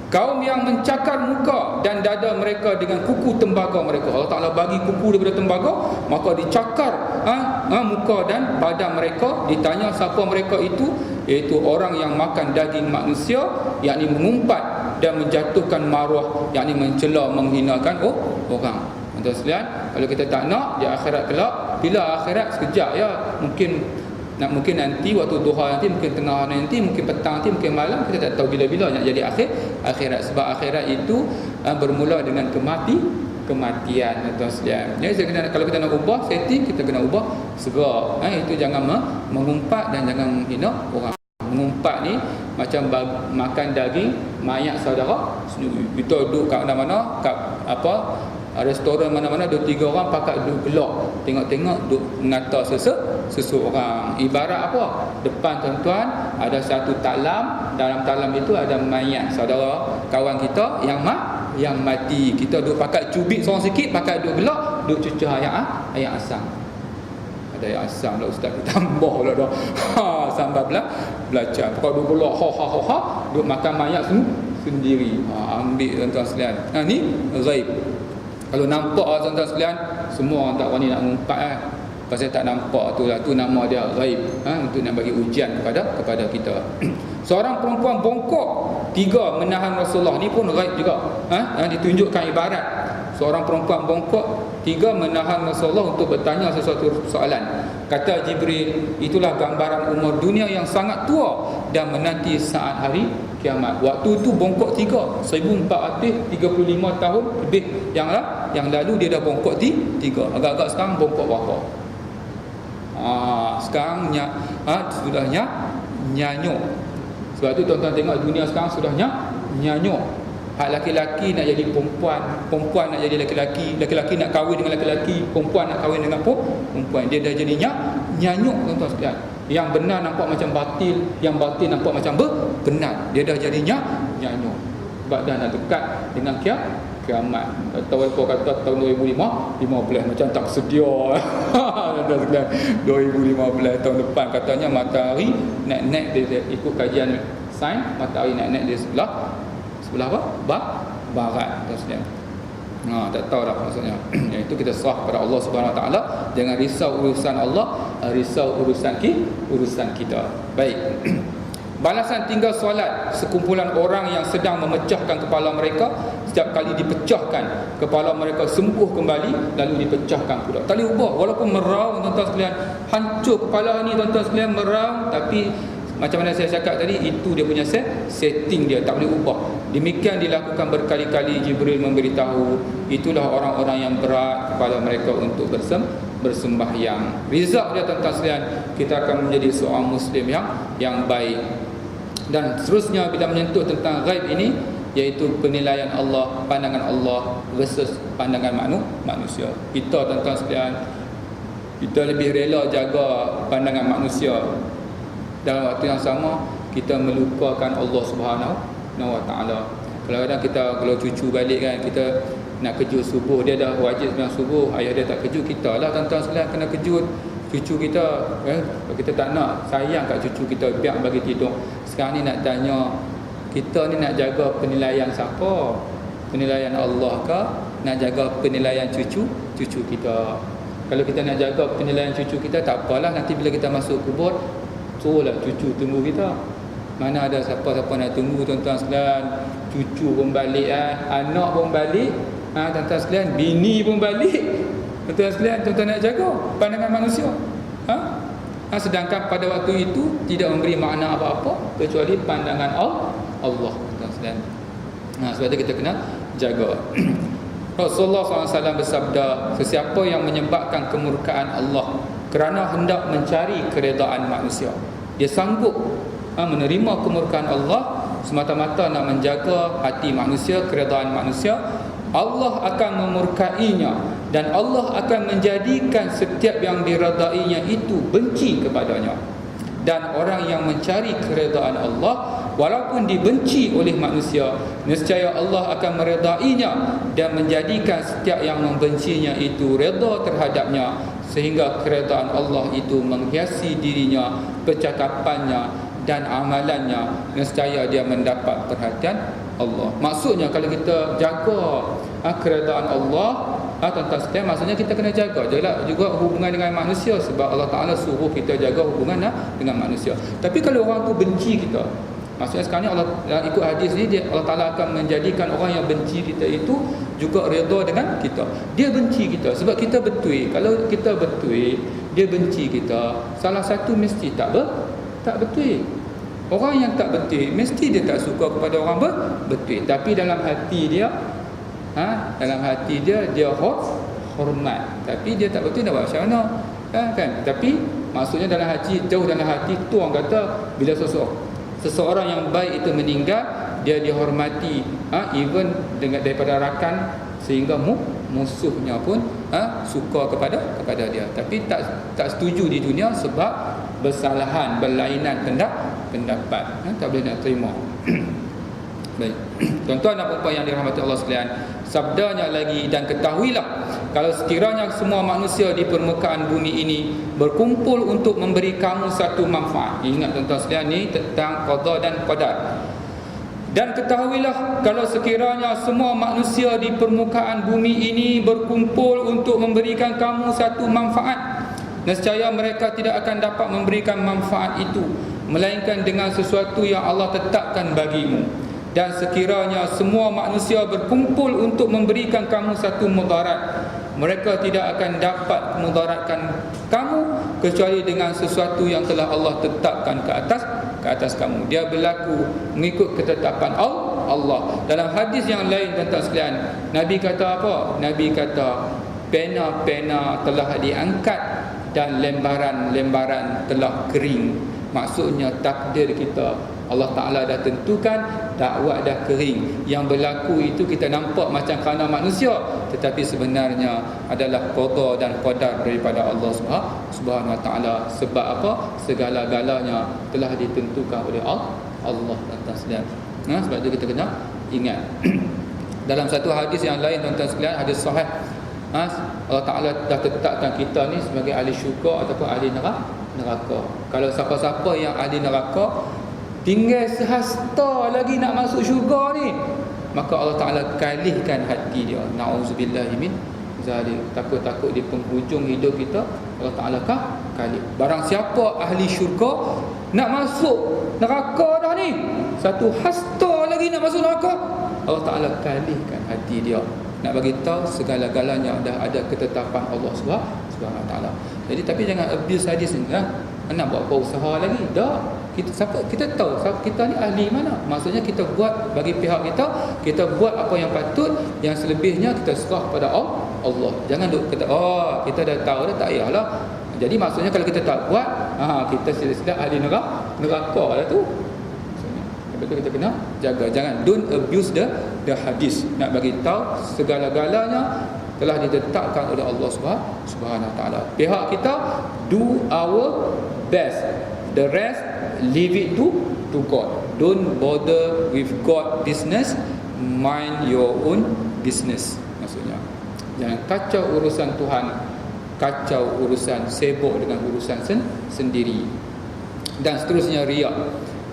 Kaum yang mencakar muka dan dada mereka dengan kuku tembaga mereka. Allah Ta'ala bagi kuku daripada tembaga, maka dicakar muka dan badan mereka. Ditanya siapa mereka itu? Iaitu orang yang makan daging manusia, yakni mengumpat dan menjatuhkan maruah, yakni mencela, menghinakan orang. Tuan-tuan sekalian, kalau kita tak nak di akhirat kelak, bila akhirat sekejap ya, mungkin nanti waktu duha nanti, mungkin tengah nanti, mungkin petang nanti, mungkin malam, kita tak tahu bila-bila nak jadi akhirat. Sebab akhirat itu bermula dengan kematian, tuan-tuan sekalian. Jadi kalau kita nak ubah setting, kita kena ubah segera. Itu jangan mengumpat dan jangan menghina orang. Mengumpat ni macam makan daging mayat saudara sendiri. Kita duduk kat mana-mana, kat restoran mana-mana, 2-3 orang pakat duduk gelak, tengok-tengok duduk mengata seseorang. Ibarat apa? Depan tuan-tuan ada satu talam, dalam talam itu ada mayat saudara kawan kita yang mati. Kita duduk pakat cubit seorang sikit, pakat duduk gelak, duduk cucah ayat asam. Ada ayat asam lah ustaz, tambah pula dah. Sampai belajar. Pakat duduk gelak, duduk makan mayat sendiri. Ambil tuan-tuan sekalian. Ni ghaib. Kalau nampak tuan-tuan sekalian, semua orang tak berani nak mengumpat pasal tak nampak tu lah, tu nama dia ghaib. Untuk nak bagi ujian kepada kita. Seorang perempuan bongkok 3 menahan Rasulullah, ni pun ghaib juga. Ditunjukkan ibarat seorang perempuan bongkok 3 menahan Rasulullah untuk bertanya sesuatu soalan. Kata Jibril, itulah gambaran umur dunia yang sangat tua dan menanti saat hari kiamat. Waktu tu bongkok 3, 1435 tahun lebih yang lalu dia dah bongkok 3. Agak-agak sekarang bongkok berapa? Sekarang sudah nyanyuk. Sebab tu tuan-tuan tengok dunia sekarang sudah nyanyuk. Hak laki-laki nak jadi perempuan, perempuan nak jadi laki-laki, laki-laki nak kahwin dengan laki-laki, perempuan nak kahwin dengan perempuan. Dia dah jadi nyanyuk tuan-tuan sekalian. Yang benar nampak macam batil, yang batil nampak macam benar. Dia dah jadi nyanyuk. Sebab dah nak dekat dengan kiamat. Tahun kau kata tahun 2015 macam tak sedia. 2015 tahun depan katanya matahari naik dia ikut kajian sains, matahari naik dia sebelah apa? Barat, tuan-tuan. Tak tahu dah maksudnya. Itu kita serah kepada Allah Subhanahu Wa Taala. Jangan risau urusan Allah, risau urusan kita. Baik. Balasan tinggal solat sekumpulan orang yang sedang memecahkan kepala mereka, setiap kali dipecahkan kepala mereka sembuh kembali, lalu dipecahkan pula. Tak boleh ubah walaupun meraung tuan-tuan sekalian. Hancur kepala ni tuan-tuan sekalian, meraung, tapi macam mana saya cakap tadi, itu dia punya setting dia, tak boleh ubah. Demikian dilakukan berkali-kali. Jibril memberitahu, itulah orang-orang yang berat kepala mereka untuk bersembahyang. Rizal dia tuan-tuan sekalian, kita akan menjadi seorang Muslim yang baik. Dan seterusnya bila menyentuh tentang ghaib ini, iaitu penilaian Allah, pandangan Allah versus pandangan manusia. Kita tuan-tuan sekalian, kita lebih rela jaga pandangan manusia. Dalam waktu yang sama kita melupakan Allah Subhanahu Wa Taala. Kadang-kadang kita kalau cucu balik kan, kita nak kejut subuh, dia dah wajib sembahyang subuh, ayah dia tak kejut, kita lah tuan-tuan sekalian kena kejut cucu kita. Kalau kita tak nak, sayang kat cucu kita, biar bagi tidur. Sekarang ni nak tanya, kita ni nak jaga penilaian siapa? Penilaian Allah ke? Nak jaga penilaian cucu kita? Kalau kita nak jaga penilaian cucu kita, tak apalah, nanti bila kita masuk kubur, suruhlah cucu tunggu kita. Mana ada siapa-siapa nak tunggu tuan-tuan sekalian. Cucu pun balik, anak pun balik, tuan-tuan sekalian, bini pun balik. Tuan-tuan sekalian, tuan-tuan nak jaga pandangan manusia. Sedangkan pada waktu itu tidak memberi makna apa-apa kecuali pandangan Allah, tuan-tuan sekalian. Sebab itu kita kena jaga. Rasulullah SAW bersabda, sesiapa yang menyebabkan kemurkaan Allah kerana hendak mencari keredaan manusia, dia sanggup menerima kemurkaan Allah semata-mata nak menjaga hati manusia, keredaan manusia, Allah akan memurkainya dan Allah akan menjadikan setiap yang diredainya itu benci kepadanya. Dan orang yang mencari keredaan Allah walaupun dibenci oleh manusia, nescaya Allah akan meredainya dan menjadikan setiap yang membencinya itu reda terhadapnya, sehingga keredaan Allah itu menghiasi dirinya, percakapannya dan amalannya, nescaya dia mendapat perhatian Allah. Maksudnya kalau kita jaga keredaan Allah, tuan-tuan sekalian, maksudnya kita kena jaga juga hubungan dengan manusia, sebab Allah Ta'ala suruh kita jaga hubungan dengan manusia. Tapi kalau orang tu benci kita, Maksudnya sekarang ni Allah ikut hadis ni, Allah Ta'ala akan menjadikan orang yang benci kita itu juga redha dengan kita. Dia benci kita sebab kita betul. Kalau kita betul, dia benci kita, salah satu mesti tak betul. Orang yang tak betul mesti dia tak suka kepada orang betul. Tapi dalam hati dia, dalam hati dia hormat. Tapi dia tak betul, nak buat macam mana? Kan? Tapi maksudnya dalam hati, jauh dalam hati tu orang kata, bila seseorang yang baik itu meninggal, dia dihormati, even dengan daripada rakan, sehingga musuhnya pun suka kepada dia. Tapi tak setuju di dunia sebab bersalahan, berlainan pendapat, tak boleh nak terima. Baik. Tuan-tuan dan puan-puan yang dirahmati Allah sekalian, sabdanya lagi, dan ketahuilah kalau sekiranya semua manusia di permukaan bumi ini berkumpul untuk memberi kamu satu manfaat. Ingat tuan-tuan sekalian, ni tentang qada dan qadar. Dan ketahuilah kalau sekiranya semua manusia di permukaan bumi ini berkumpul untuk memberikan kamu satu manfaat, nescaya mereka tidak akan dapat memberikan manfaat itu melainkan dengan sesuatu yang Allah tetapkan bagimu. Dan sekiranya semua manusia berkumpul untuk memberikan kamu satu mudarat, mereka tidak akan dapat memudaratkan kamu kecuali dengan sesuatu yang telah Allah tetapkan ke atas kamu. Dia berlaku mengikut ketetapan Allah. Dalam hadis yang lain tuan-tuan sekalian, Nabi kata apa? Nabi kata pena-pena telah diangkat dan lembaran-lembaran telah kering. Maksudnya takdir kita Allah Ta'ala dah tentukan, dakwah dah kering. Yang berlaku itu kita nampak macam kerana manusia, tetapi sebenarnya adalah qada dan qadar daripada Allah Subhanahu Wa Ta'ala. Sebab apa? Segala-galanya telah ditentukan oleh Allah tuan-tuan sekalian. Sebab itu kita kena ingat. Dalam satu hadis yang lain tuan-tuan sekalian, hadis sahih, Allah Ta'ala dah tetapkan kita ni sebagai ahli syurga ataupun ahli neraka. Kalau siapa-siapa yang ahli neraka tinggal sehasta lagi nak masuk syurga ni, maka Allah Ta'ala kalihkan hati dia. Na'udzubillahi min zalik. Takut-takut di penghujung hidup kita Allah Ta'ala kalih. Barang siapa ahli syurga nak masuk neraka dah ni, satu hasta lagi nak masuk neraka, Allah Ta'ala kalihkan hati dia. Nak bagi tahu segala-galanya dah ada ketetapan Allah Subhanahu Wa Ta'ala. Jadi tapi jangan abuse hadis ni. Nak buat apa usaha lagi? Dah. Kita tahu kita ni ahli mana. Maksudnya kita buat bagi pihak kita buat apa yang patut, yang selebihnya kita serah pada Allah. Jangan duk kata kita dah tahu dah, tak payahlah. Jadi maksudnya kalau kita tak buat, kita sila-sila ahli neraka lah tu. Betul, kita kena jaga. Jangan don't abuse the hadis. Nak bagi tahu segala-galanya telah ditetapkan oleh Allah Subhanahu Wa Ta'ala. Pihak kita do our best. The rest leave it to God. Don't bother with God business, mind your own business. Maksudnya jangan kacau urusan Tuhan, kacau urusan, sibuk dengan urusan sendiri. Dan seterusnya riak.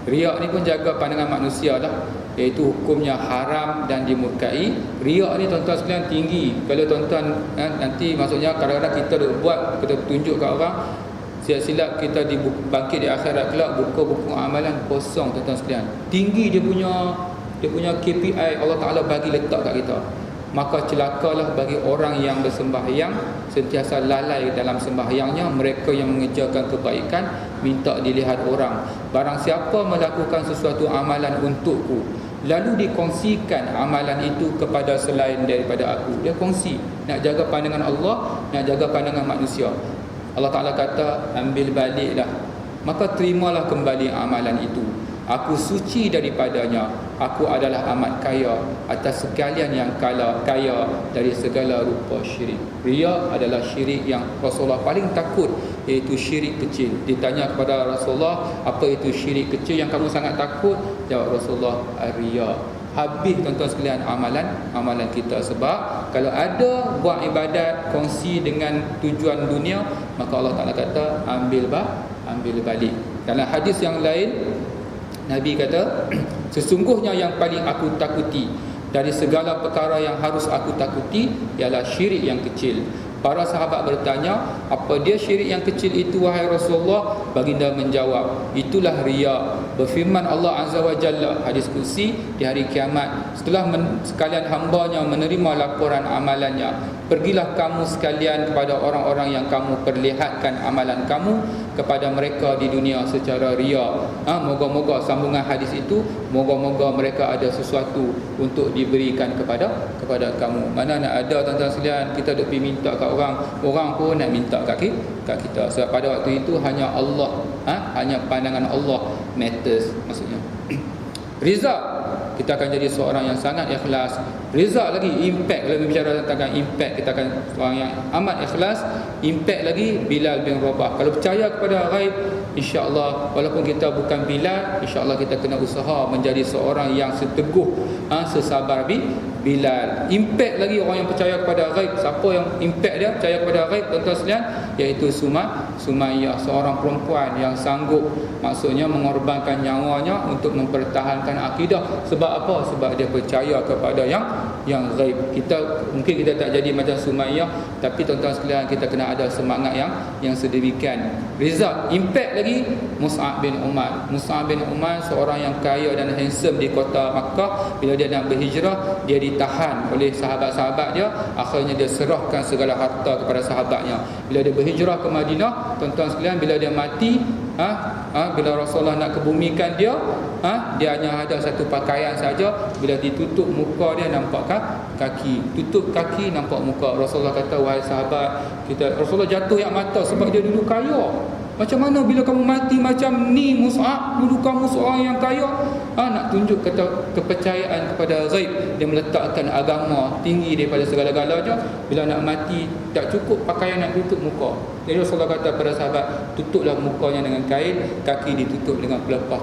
Riak ni pun jaga pandangan manusia lah, iaitu hukumnya haram dan dimurkai. Riak ni tuan-tuan sekalian tinggi. Kalau tuan-tuan nanti maksudnya kadang-kadang kita buat, kita tunjuk kat orang, silap-silap kita bangkit di akhirat kelak, buka buku amalan kosong tuan-tuan sekalian. Tinggi dia punya KPI Allah Ta'ala bagi letak kat kita. Maka celakalah bagi orang yang bersembahyang sentiasa lalai dalam sembahyangnya, mereka yang mengerjakan kebaikan minta dilihat orang. Barang siapa melakukan sesuatu amalan untukku lalu dikongsikan amalan itu kepada selain daripada aku, dia kongsi. Nak jaga pandangan Allah, nak jaga pandangan manusia. Allah Ta'ala kata ambil baliklah, maka terimalah kembali amalan itu. Aku suci daripadanya. Aku adalah amat kaya atas sekalian yang kaya dari segala rupa syirik. Riya adalah syirik yang Rasulullah paling takut, iaitu syirik kecil. Ditanya kepada Rasulullah, apa itu syirik kecil yang kamu sangat takut? Jawab Rasulullah, riya. Habis tuan-tuan sekalian amalan kita. Sebab kalau ada buat ibadat kongsi dengan tujuan dunia, maka Allah Ta'ala kata ambil balik. Dalam hadis yang lain Nabi kata, sesungguhnya yang paling aku takuti dari segala perkara yang harus aku takuti ialah syirik yang kecil. Para sahabat bertanya, apa dia syirik yang kecil itu wahai Rasulullah? Baginda menjawab, itulah riya. Berfirman Allah Azza wa Jalla, hadis kursi, di hari kiamat, setelah sekalian hambanya menerima laporan amalannya, pergilah kamu sekalian kepada orang-orang yang kamu perlihatkan amalan kamu kepada mereka di dunia secara riya. Moga-moga sambungan hadis itu, moga-moga mereka ada sesuatu untuk diberikan kepada kamu. Mana nak ada tuan-tuan sekalian, kita duk pergi minta kat orang pun nak minta kat kita. Sebab pada waktu itu hanya Allah, hanya pandangan Allah matters, maksudnya. Riza, kita akan jadi seorang yang sangat ikhlas. Riza lagi, impact. Kalau berbicara tentang impact, kita akan seorang yang amat ikhlas. Impact lagi, Bilal bin Rabah. Kalau percaya kepada ghaib, insya-Allah, walaupun kita bukan Bilal, insya-Allah kita kena usaha menjadi seorang yang seteguh, sesabar Bilal. Impact lagi orang yang percaya kepada ghaib. Siapa yang impact dia percaya kepada ghaib, tuan-tuan sekalian? Iaitu Sumayyah, seorang perempuan yang sanggup, maksudnya mengorbankan nyawanya untuk mempertahankan akidah. Sebab apa? Sebab dia percaya kepada yang ghaib. Mungkin kita tak jadi macam Sumayyah, tapi tuan-tuan sekalian, kita kena ada semangat yang sedemikian. Result, impact lagi, Mus'ab bin Umar. Mus'ab bin Umar seorang yang kaya dan handsome di kota Makkah. Bila dia nak berhijrah, dia ditahan oleh sahabat-sahabat dia. Akhirnya dia serahkan segala harta kepada sahabatnya. Bila dia berhijrah ke Madinah, tuan-tuan sekalian, bila dia mati, bila Rasulullah nak kebumikan dia, dia hanya ada satu pakaian saja. Bila ditutup muka dia, nampak kaki. Tutup kaki, nampak muka. Rasulullah kata, wahai sahabat, Rasulullah jatuh yang mata sebab dia dulu kaya. Macam mana bila kamu mati macam ni, Mus'ab? Dulu kamu seorang yang kaya. Nak tunjuk kata kepercayaan kepada ghaib. Dia meletakkan agama tinggi daripada segala-galanya. Bila nak mati, tak cukup pakaian nak tutup muka. Jadi Rasulullah kata kepada sahabat, tutuplah mukanya dengan kain, kaki ditutup dengan pelepah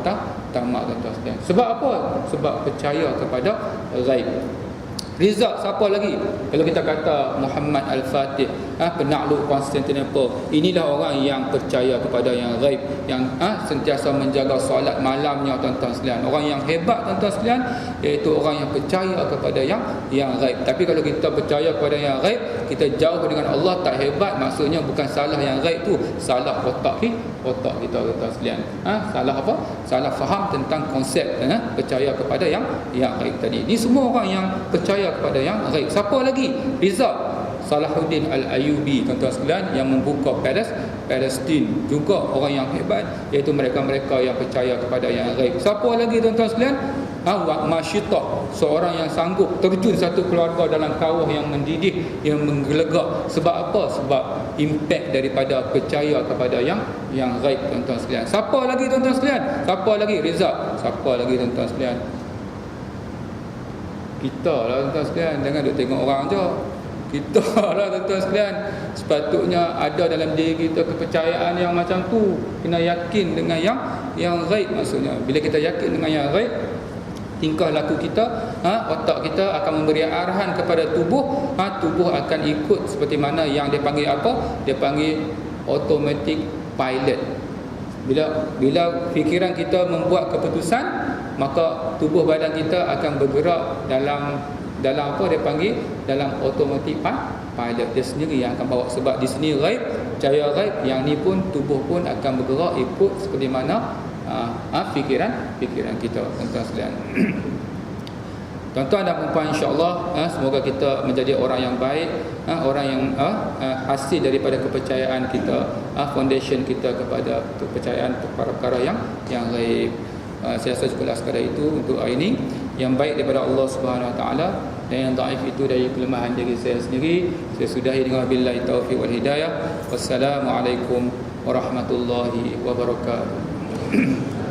tamak, tuan-tuan sekalian. Sebab apa? Sebab percaya kepada ghaib. Riza, siapa lagi? Kalau kita kata Muhammad Al-Fatih, penakluk Konstantinopel, inilah orang yang percaya kepada yang ghaib, yang sentiasa menjaga solat malamnya, tuan-tuan sekalian. Orang yang hebat, tuan-tuan sekalian, iaitu orang yang percaya kepada yang ghaib. Tapi kalau kita percaya kepada yang ghaib, kita jauh dengan Allah, tak hebat. Maksudnya bukan salah yang ghaib tu, salah otak kita, tuan-tuan sekalian. Salah apa? Salah faham tentang konsep percaya kepada yang ghaib tadi. Ini semua orang yang percaya kepada yang ghaib. Siapa lagi? Riza, Salahuddin Al-Ayyubi, tuan-tuan sekalian, yang membuka Palestin, juga orang yang hebat, iaitu mereka-mereka yang percaya kepada yang ghaib. Siapa lagi, tuan-tuan sekalian? Masyitah, seorang yang sanggup terjun satu keluarga dalam kawah yang mendidih, yang menggelegak. Sebab apa? Sebab impact daripada percaya kepada yang ghaib, tuan-tuan sekalian. Siapa lagi, tuan-tuan sekalian? Siapa lagi? Riza. Siapa lagi, tuan-tuan sekalian? Kita lah, tuan-tuan sekalian. Jangan duk tengok orang je. Kita lah, tuan-tuan sekalian. Sepatutnya ada dalam diri kita kepercayaan yang macam tu. Kena yakin dengan yang ghaib, maksudnya. Bila kita yakin dengan yang ghaib, tingkah laku kita, otak kita akan memberi arahan kepada tubuh. Tubuh akan ikut seperti mana yang dia panggil apa? Dia panggil automatic pilot. Bila fikiran kita membuat keputusan, maka tubuh badan kita akan bergerak dalam apa dia panggil, dalam automatic pilot. Dia sendiri yang akan bawa. Sebab di sini ghaib, percaya ghaib, yang ni pun tubuh pun akan bergerak ikut seperti mana fikiran kita, tuan-tuan sekalian. Tuan-tuan dan puan-puan, insya-Allah, semoga kita menjadi orang yang baik, orang yang hasil daripada kepercayaan kita, foundation kita kepada kepercayaan perkara-perkara yang ghaib. Saya rasa cukup sekadar itu untuk hari ini. Yang baik daripada Allah Subhanahu Wa Taala, dan yang dhaif itu dari kelemahan diri saya sendiri. Saya sudahi dengan billahi taufiq wal hidayah. Wassalamualaikum warahmatullahi wabarakatuh.